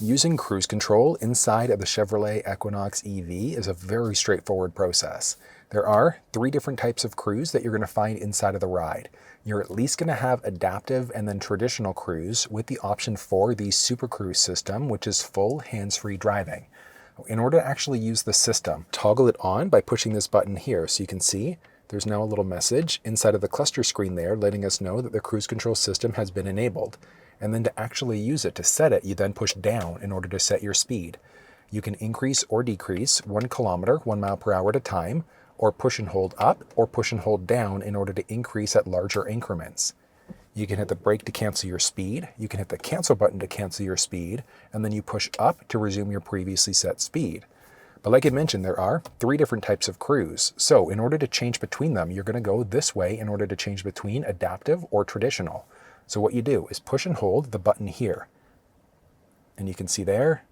Using cruise control inside of the Chevrolet Equinox EV is a very straightforward process. There are 3 different types of cruise that you're going to find inside of the ride. You're at least going to have adaptive and then traditional cruise with the option for the SuperCruise system, which is full hands-free driving. In order to actually use the system, toggle it on by pushing this button here. So you can see there's now a little message inside of the cluster screen there letting us know that the cruise control system has been enabled. And then to actually use it, to set it, you then push down in order to set your speed. You can increase or decrease 1 kilometer, 1 mile per hour at a time, or push and hold up or push and hold down in order to increase at larger increments. You can hit the brake to cancel your speed, you can hit the cancel button to cancel your speed, and then you push up to resume your previously set speed. But like I mentioned, there are 3 different types of cruise. So in order to change between them, you're going to go this way in order to change between adaptive or traditional. So what you do is push and hold the button here. And you can see there,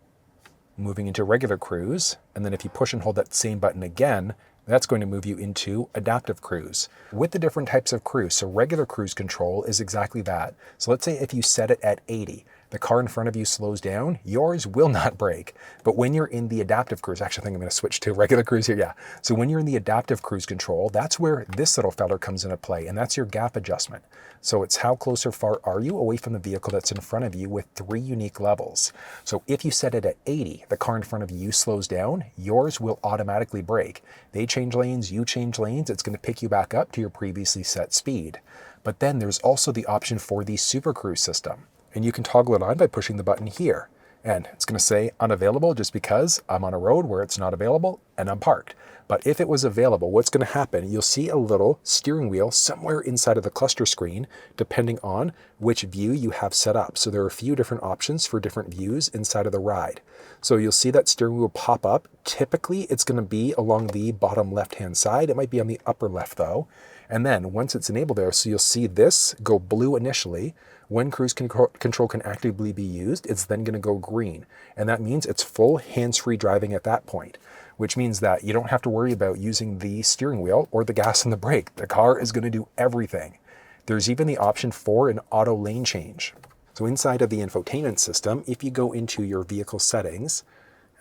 moving into regular cruise. And then if you push and hold that same button again, that's going to move you into adaptive cruise. With the different types of cruise, so regular cruise control is exactly that. So let's say if you set it at 80, the car in front of you slows down, yours will not brake. But when you're in the adaptive cruise, actually I think I'm going to switch to regular cruise here, yeah. So when you're in the adaptive cruise control, that's where this little feller comes into play, and that's your gap adjustment. So it's how close or far are you away from the vehicle that's in front of you with 3 unique levels. So if you set it at 80, the car in front of you slows down, yours will automatically brake. They change lanes, you change lanes, it's going to pick you back up to your previously set speed. But then there's also the option for the SuperCruise system. And you can toggle it on by pushing the button here. And it's going to say unavailable just because I'm on a road where it's not available and I'm parked. But if it was available, what's going to happen, you'll see a little steering wheel somewhere inside of the cluster screen, depending on which view you have set up. So there are a few different options for different views inside of the ride. So you'll see that steering wheel pop up. Typically, it's going to be along the bottom left-hand side. It might be on the upper left though. And then once it's enabled there, so you'll see this go blue initially. When cruise control can actively be used, it's then going to go green. And that means it's full hands-free driving at that point, which means that you don't have to worry about using the steering wheel or the gas and the brake. The car is going to do everything. There's even the option for an auto lane change. So inside of the infotainment system, if you go into your vehicle settings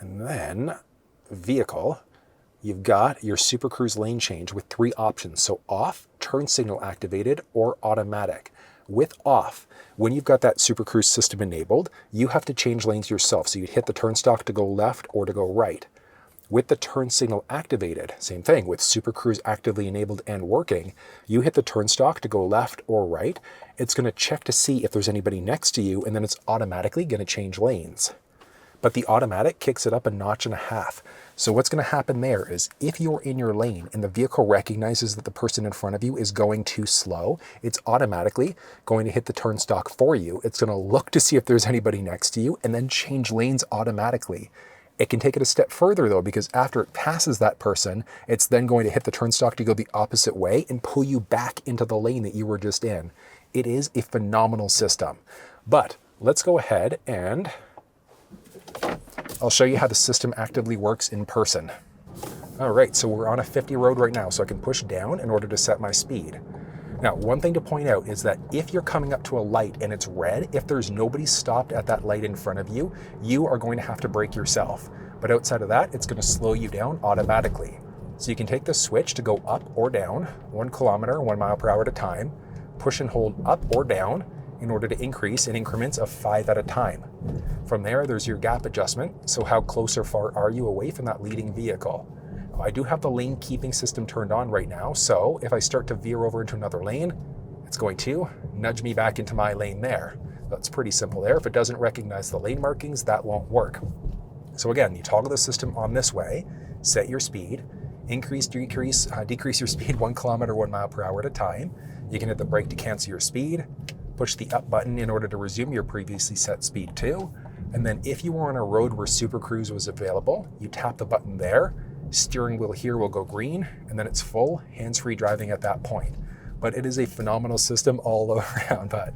and then vehicle, you've got your SuperCruise lane change with 3 options. So off, turn signal activated, or automatic. With off, when you've got that SuperCruise system enabled, you have to change lanes yourself. So you'd hit the turn stalk to go left or to go right. With the turn signal activated, same thing, with SuperCruise actively enabled and working, you hit the turn stalk to go left or right. It's going to check to see if there's anybody next to you, and then it's automatically going to change lanes. But the automatic kicks it up a notch and a half. So what's going to happen there is if you're in your lane and the vehicle recognizes that the person in front of you is going too slow, it's automatically going to hit the turn stalk for you. It's going to look to see if there's anybody next to you and then change lanes automatically. It can take it a step further though, because after it passes that person, it's then going to hit the turn stalk to go the opposite way and pull you back into the lane that you were just in. It is a phenomenal system. But let's go ahead and I'll show you how the system actively works in person. All right, so we're on a 50 road right now, so I can push down in order to set my speed. Now, one thing to point out is that if you're coming up to a light and it's red, if there's nobody stopped at that light in front of you, you are going to have to brake yourself. But outside of that, it's going to slow you down automatically. So you can take the switch to go up or down, 1 kilometer, 1 mile per hour at a time, push and hold up or down in order to increase in increments of 5 at a time. From there, there's your gap adjustment. So how close or far are you away from that leading vehicle? I do have the lane keeping system turned on right now. So if I start to veer over into another lane, it's going to nudge me back into my lane there. That's pretty simple there. If it doesn't recognize the lane markings, that won't work. So again, you toggle the system on this way, set your speed, increase, decrease your speed 1 kilometer, 1 mile per hour at a time. You can hit the brake to cancel your speed, push the up button in order to resume your previously set speed too. And then if you were on a road where SuperCruise was available, you tap the button there, steering wheel here will go green, and then it's full hands-free driving at that point. But it is a phenomenal system all around. But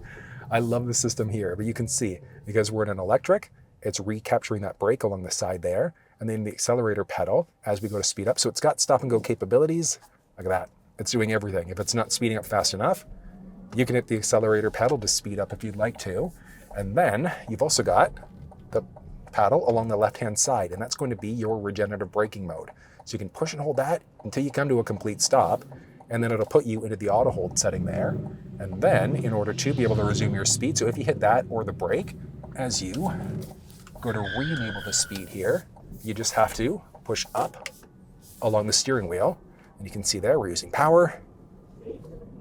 I love the system here. But you can see, because we're in an electric, it's recapturing that brake along the side there, and then the accelerator pedal as we go to speed up. So it's got stop and go capabilities. Look at that. It's doing everything. If it's not speeding up fast enough, you can hit the accelerator pedal to speed up if you'd like to. And then you've also got the paddle along the left-hand side, and that's going to be your regenerative braking mode. So you can push and hold that until you come to a complete stop, and then it'll put you into the auto hold setting there. And then in order to be able to resume your speed, so if you hit that or the brake, as you go to re-enable the speed here, you just have to push up along the steering wheel, and you can see there we're using power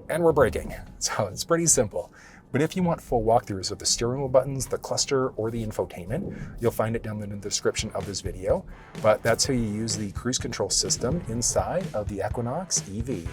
and we're braking. So it's pretty simple. But if you want full walkthroughs of the steering wheel buttons, the cluster, or the infotainment, you'll find it down in the description of this video. But that's how you use the cruise control system inside of the Equinox EV.